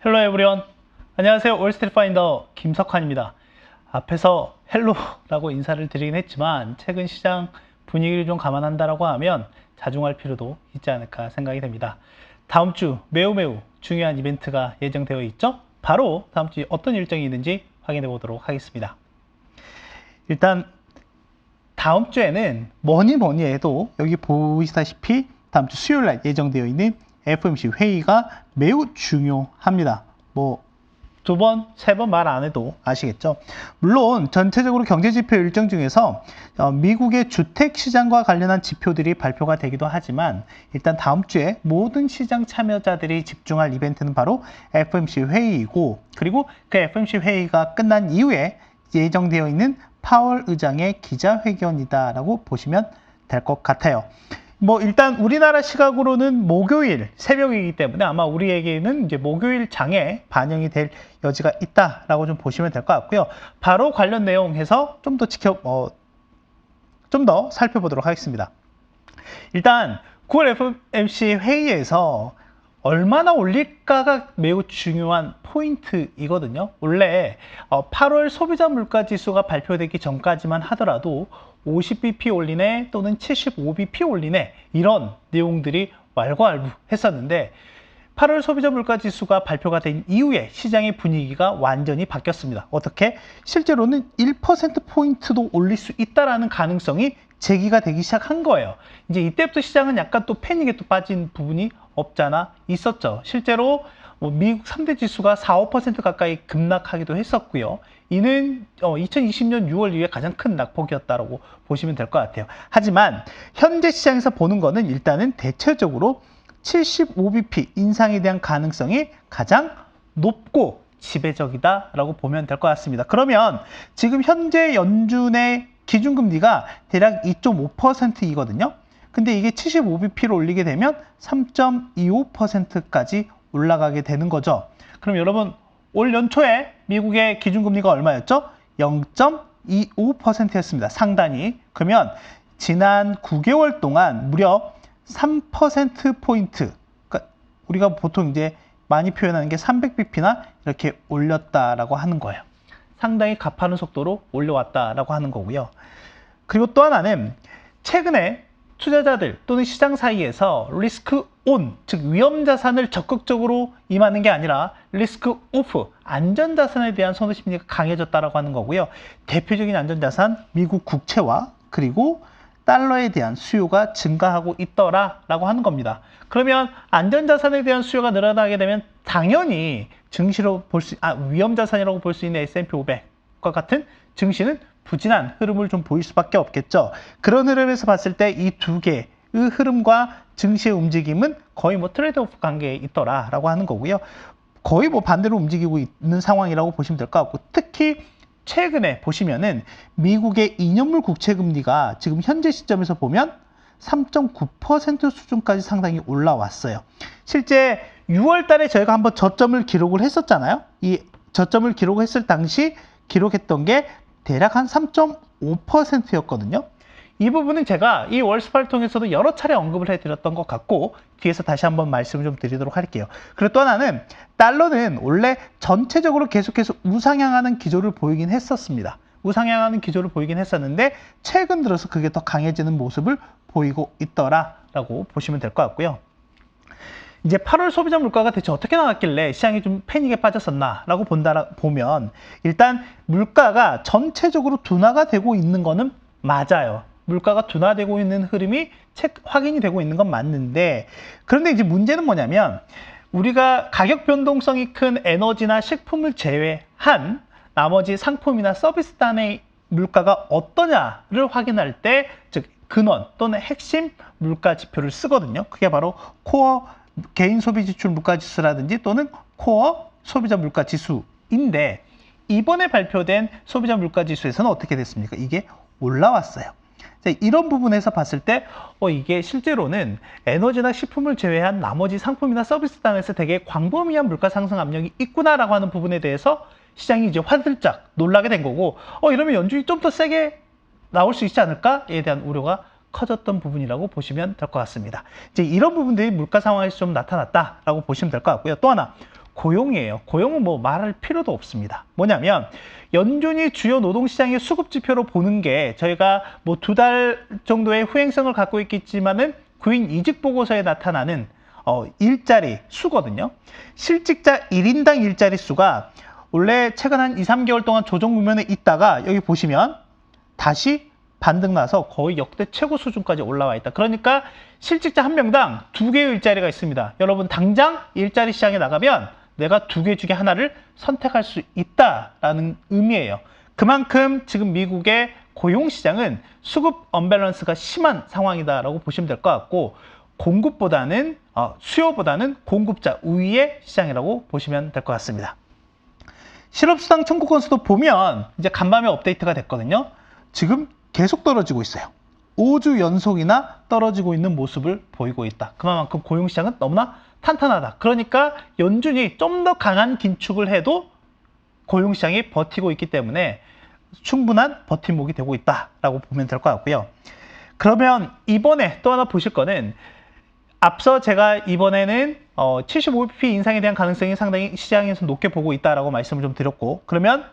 헬로 에브리원, 안녕하세요. 월스트리트 파인더 김석환입니다. 앞에서 헬로라고 인사를 드리긴 했지만 최근 시장 분위기를 좀 감안한다라고 하면 자중할 필요도 있지 않을까 생각이 됩니다. 다음 주 매우 중요한 이벤트가 예정되어 있죠. 바로 다음 주에 어떤 일정이 있는지 확인해 보도록 하겠습니다. 일단 다음 주에는 뭐니 해도 여기 보시다시피 다음 주 수요일 날 예정되어 있는 FOMC 회의가 매우 중요합니다. 뭐 두 번, 세 번 말 안 해도 아시겠죠? 물론 전체적으로 경제지표 일정 중에서 미국의 주택시장과 관련한 지표들이 발표가 되기도 하지만 일단 다음 주에 모든 시장 참여자들이 집중할 이벤트는 바로 FOMC 회의이고, 그리고 그 FOMC 회의가 끝난 이후에 예정되어 있는 파월 의장의 기자회견이다라고 보시면 될 것 같아요. 뭐 일단 우리나라 시각으로는 목요일 새벽이기 때문에 아마 우리에게는 이제 목요일 장에 반영이 될 여지가 있다라고 좀 보시면 될 것 같고요. 바로 관련 내용해서 좀 더 살펴보도록 하겠습니다. 일단 9월 FOMC 회의에서 얼마나 올릴까가 매우 중요한 포인트이거든요. 원래 8월 소비자 물가 지수가 발표되기 전까지만 하더라도 50bp 올리네 또는 75bp 올리네 이런 내용들이 왈가왈부했었는데 8월 소비자 물가 지수가 발표가 된 이후에 시장의 분위기가 완전히 바뀌었습니다. 어떻게? 실제로는 1%포인트도 올릴 수 있다는 가능성이 제기가 되기 시작한 거예요. 이제 이때부터 시장은 약간 또 패닉에 또 빠진 부분이 없잖아 있었죠. 실제로 미국 3대 지수가 4~5% 가까이 급락하기도 했었고요. 이는 2020년 6월 이후에 가장 큰 낙폭이었다고 보시면 될 것 같아요. 하지만 현재 시장에서 보는 거는 일단은 대체적으로 75bp 인상에 대한 가능성이 가장 높고 지배적이다라고 보면 될 것 같습니다. 그러면 지금 현재 연준의 기준금리가 대략 2.5%이거든요. 근데 이게 75bp로 올리게 되면 3.25%까지 올라가게 되는 거죠. 그럼 여러분 올 연초에 미국의 기준금리가 얼마였죠? 0.25%였습니다. 상단이. 그러면 지난 9개월 동안 무려 3%포인트, 그러니까 우리가 보통 이제 많이 표현하는 게 300bp나 이렇게 올렸다라고 하는 거예요. 상당히 가파른 속도로 올려왔다라고 하는 거고요. 그리고 또 하나는 최근에 투자자들 또는 시장 사이에서 리스크 온, 즉 위험 자산을 적극적으로 임하는 게 아니라 리스크 오프, 안전 자산에 대한 선호 심리가 강해졌다라고 하는 거고요. 대표적인 안전 자산 미국 국채와 그리고 달러에 대한 수요가 증가하고 있더라라고 하는 겁니다. 그러면 안전 자산에 대한 수요가 늘어나게 되면 당연히 증시로 위험 자산이라고 볼 수 있는 S&P 500과 같은 증시는 부진한 흐름을 좀 보일 수밖에 없겠죠. 그런 흐름에서 봤을 때 이 두 개의 흐름과 증시의 움직임은 거의 뭐 트레이드오프 관계에 있더라라고 하는 거고요. 거의 뭐 반대로 움직이고 있는 상황이라고 보시면 될 것 같고, 특히 최근에 보시면은 미국의 2년물 국채 금리가 지금 현재 시점에서 보면 3.9% 수준까지 상당히 올라왔어요. 실제 6월 달에 저희가 한번 저점을 기록을 했었잖아요. 이 저점을 기록했을 당시 기록했던 게 대략 한 3.5%였거든요. 이 부분은 제가 이 월스파를 통해서도 여러 차례 언급을 해드렸던 것 같고 뒤에서 다시 한번 말씀을 좀 드리도록 할게요. 그리고 또 하나는 달러는 원래 전체적으로 계속해서 우상향하는 기조를 보이긴 했었습니다. 우상향하는 기조를 보이긴 했었는데 최근 들어서 그게 더 강해지는 모습을 보이고 있더라라고 보시면 될 것 같고요. 이제 8월 소비자 물가가 대체 어떻게 나왔길래 시장이 좀 패닉에 빠졌었나라고 보면 일단 물가가 전체적으로 둔화가 되고 있는 거는 맞아요. 물가가 둔화되고 있는 흐름이 확인이 되고 있는 건 맞는데, 그런데 이제 문제는 뭐냐면 우리가 가격 변동성이 큰 에너지나 식품을 제외한 나머지 상품이나 서비스 단의 물가가 어떠냐를 확인할 때, 즉 근원 또는 핵심 물가 지표를 쓰거든요. 그게 바로 코어 개인 소비 지출 물가 지수라든지 또는 코어 소비자 물가 지수인데, 이번에 발표된 소비자 물가 지수에서는 어떻게 됐습니까? 이게 올라왔어요. 이런 부분에서 봤을 때 이게 실제로는 에너지나 식품을 제외한 나머지 상품이나 서비스 단에서 되게 광범위한 물가 상승 압력이 있구나라고 하는 부분에 대해서 시장이 이제 화들짝 놀라게 된 거고, 이러면 연준이 좀 더 세게 나올 수 있지 않을까에 대한 우려가 커졌던 부분이라고 보시면 될 것 같습니다. 이제 이런 부분들이 물가 상황에서 좀 나타났다라고 보시면 될 것 같고요. 또 하나, 고용이에요. 고용은 뭐 말할 필요도 없습니다. 뭐냐면 연준이 주요 노동시장의 수급 지표로 보는 게 저희가 뭐 2달 정도의 후행성을 갖고 있겠지만은 구인 이직 보고서에 나타나는 일자리 수거든요. 실직자 1인당 일자리 수가 원래 최근 한 2, 3개월 동안 조정 국면에 있다가 여기 보시면 다시 반등 나서 거의 역대 최고 수준까지 올라와 있다. 그러니까 실직자 한 명당 2개의 일자리가 있습니다. 여러분 당장 일자리 시장에 나가면 내가 2개 중에 하나를 선택할 수 있다라는 의미예요. 그만큼 지금 미국의 고용시장은 수급 언밸런스가 심한 상황이다라고 보시면 될 것 같고 공급보다는 수요보다는 공급자 우위의 시장이라고 보시면 될 것 같습니다. 실업수당 청구 건수도 보면 이제 간밤에 업데이트가 됐거든요. 지금 계속 떨어지고 있어요. 5주 연속이나 떨어지고 있는 모습을 보이고 있다. 그만큼 고용시장은 너무나 탄탄하다. 그러니까 연준이 좀 더 강한 긴축을 해도 고용시장이 버티고 있기 때문에 충분한 버팀목이 되고 있다라고 보면 될 것 같고요. 그러면 이번에 또 하나 보실 거는 앞서 제가 이번에는 75bp 인상에 대한 가능성이 상당히 시장에서 높게 보고 있다라고 말씀을 좀 드렸고 그러면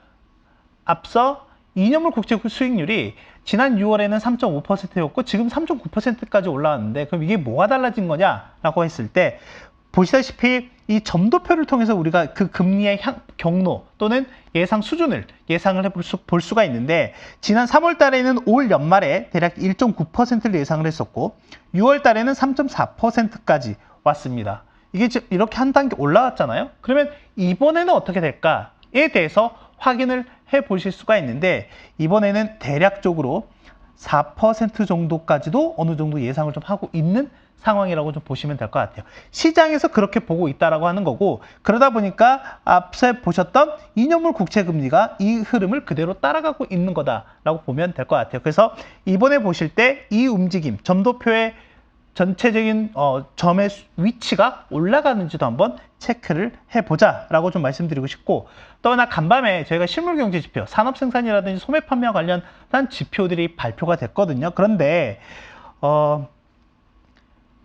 앞서 2년물 국채 수익률이 지난 6월에는 3.5%였고 지금 3.9%까지 올라왔는데 그럼 이게 뭐가 달라진 거냐라고 했을 때 보시다시피 이 점도표를 통해서 우리가 그 금리의 경로 또는 예상 수준을 예상을 볼 수가 있는데 지난 3월 달에는 올 연말에 대략 1.9%를 예상을 했었고 6월 달에는 3.4%까지 왔습니다. 이게 지금 이렇게 한 단계 올라왔잖아요. 그러면 이번에는 어떻게 될까에 대해서 확인을 해 보실 수가 있는데 이번에는 대략적으로 4% 정도까지도 어느 정도 예상을 좀 하고 있는 상황이라고 좀 보시면 될 것 같아요. 시장에서 그렇게 보고 있다라고 하는 거고 그러다 보니까 앞서 보셨던 2년물 국채 금리가 이 흐름을 그대로 따라가고 있는 거다라고 보면 될 것 같아요. 그래서 이번에 보실 때 이 움직임, 점도표의 전체적인 점의 위치가 올라가는지도 한번 체크를 해보자라고 좀 말씀드리고 싶고 또 하나 간밤에 저희가 실물경제 지표, 산업생산이라든지 소매 판매와 관련한 지표들이 발표가 됐거든요. 그런데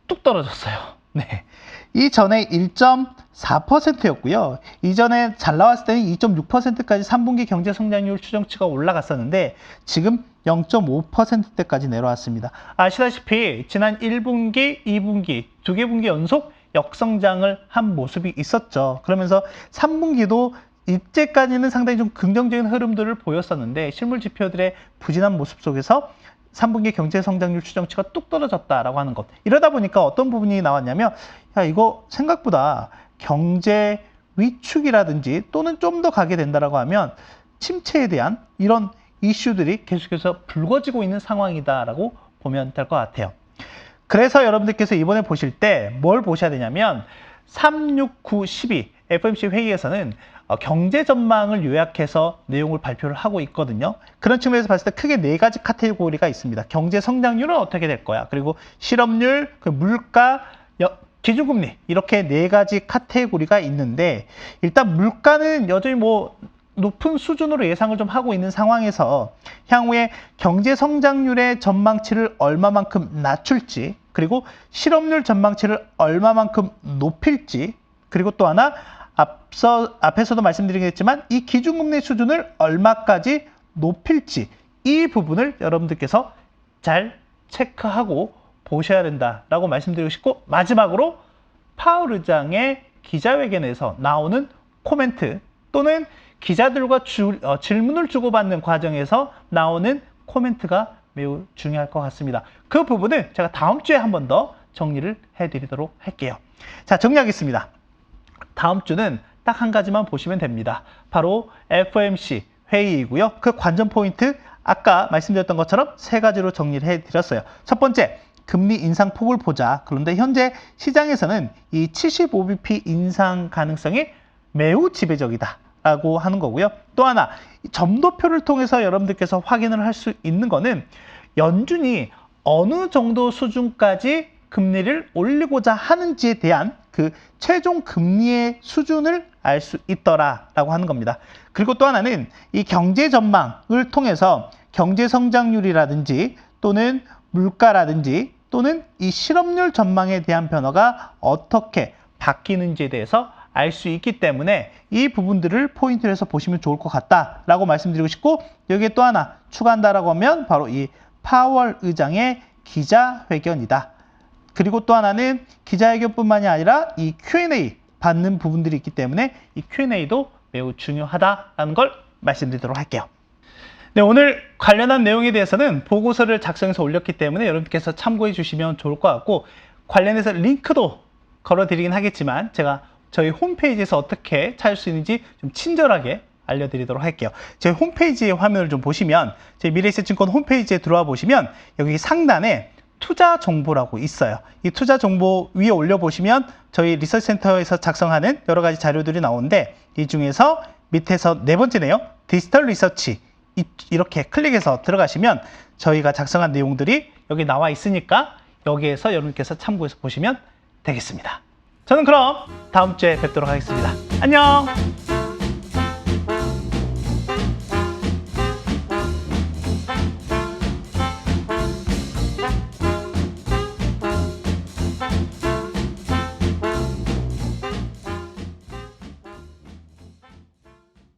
뚝 떨어졌어요. 네. 이전에 1.4%였고요. 이전에 잘 나왔을 때는 2.6%까지 3분기 경제 성장률 추정치가 올라갔었는데 지금 0.5%대까지 내려왔습니다. 아시다시피 지난 1분기, 2분기, 2개 분기 연속 역성장을 한 모습이 있었죠. 그러면서 3분기도 이때까지는 상당히 좀 긍정적인 흐름들을 보였었는데 실물 지표들의 부진한 모습 속에서 3분기 경제 성장률 추정치가 뚝 떨어졌다라고 하는 것. 이러다 보니까 어떤 부분이 나왔냐면 야 이거 생각보다 경제 위축이라든지 또는 좀 더 가게 된다라고 하면 침체에 대한 이런 이슈들이 계속해서 불거지고 있는 상황이다라고 보면 될 것 같아요. 그래서 여러분들께서 이번에 보실 때 뭘 보셔야 되냐면 3, 6, 9, 12 FOMC 회의에서는 경제 전망을 요약해서 내용을 발표를 하고 있거든요. 그런 측면에서 봤을 때 크게 4가지 카테고리가 있습니다. 경제 성장률은 어떻게 될 거야? 그리고 실업률, 물가, 기준금리 이렇게 4가지 카테고리가 있는데 일단 물가는 여전히 뭐 높은 수준으로 예상을 좀 하고 있는 상황에서 향후에 경제 성장률의 전망치를 얼마만큼 낮출지 그리고 실업률 전망치를 얼마만큼 높일지 그리고 또 하나 앞에서도 말씀드리겠지만 이 기준금리 수준을 얼마까지 높일지 이 부분을 여러분들께서 잘 체크하고 보셔야 된다라고 말씀드리고 싶고 마지막으로 파월 의장의 기자회견에서 나오는 코멘트 또는 기자들과 질문을 주고받는 과정에서 나오는 코멘트가 매우 중요할 것 같습니다. 그 부분을 제가 다음 주에 한 번 더 정리를 해드리도록 할게요. 자, 정리하겠습니다. 다음 주는 딱 한 가지만 보시면 됩니다. 바로 FOMC 회의이고요. 그 관전 포인트 아까 말씀드렸던 것처럼 3가지로 정리를 해드렸어요. 첫 번째, 금리 인상 폭을 보자. 그런데 현재 시장에서는 이 75bp 인상 가능성이 매우 지배적이다 라고 하는 거고요. 또 하나, 점도표를 통해서 여러분들께서 확인을 할 수 있는 거는 연준이 어느 정도 수준까지 금리를 올리고자 하는지에 대한 그 최종 금리의 수준을 알 수 있더라라고 하는 겁니다. 그리고 또 하나는 이 경제 전망을 통해서 경제 성장률이라든지 또는 물가라든지 또는 이 실업률 전망에 대한 변화가 어떻게 바뀌는지에 대해서 알 수 있기 때문에 이 부분들을 포인트로 해서 보시면 좋을 것 같다라고 말씀드리고 싶고, 여기에 또 하나 추가한다라고 하면 바로 이 파월 의장의 기자회견이다. 그리고 또 하나는 기자회견뿐만이 아니라 이 Q&A 받는 부분들이 있기 때문에 이 Q&A도 매우 중요하다라는 걸 말씀드리도록 할게요. 네, 오늘 관련한 내용에 대해서는 보고서를 작성해서 올렸기 때문에 여러분께서 참고해 주시면 좋을 것 같고, 관련해서 링크도 걸어드리긴 하겠지만 제가 저희 홈페이지에서 어떻게 찾을 수 있는지 좀 친절하게 알려드리도록 할게요. 저희 홈페이지의 화면을 좀 보시면, 저희 미래에셋증권 홈페이지에 들어와 보시면 여기 상단에 투자 정보라고 있어요. 이 투자 정보 위에 올려보시면 저희 리서치센터에서 작성하는 여러 가지 자료들이 나오는데, 이 중에서 밑에서 네 번째네요. 디지털 리서치. 이렇게 클릭해서 들어가시면 저희가 작성한 내용들이 여기 나와 있으니까 여기에서 여러분께서 참고해서 보시면 되겠습니다. 저는 그럼 다음 주에 뵙도록 하겠습니다. 안녕!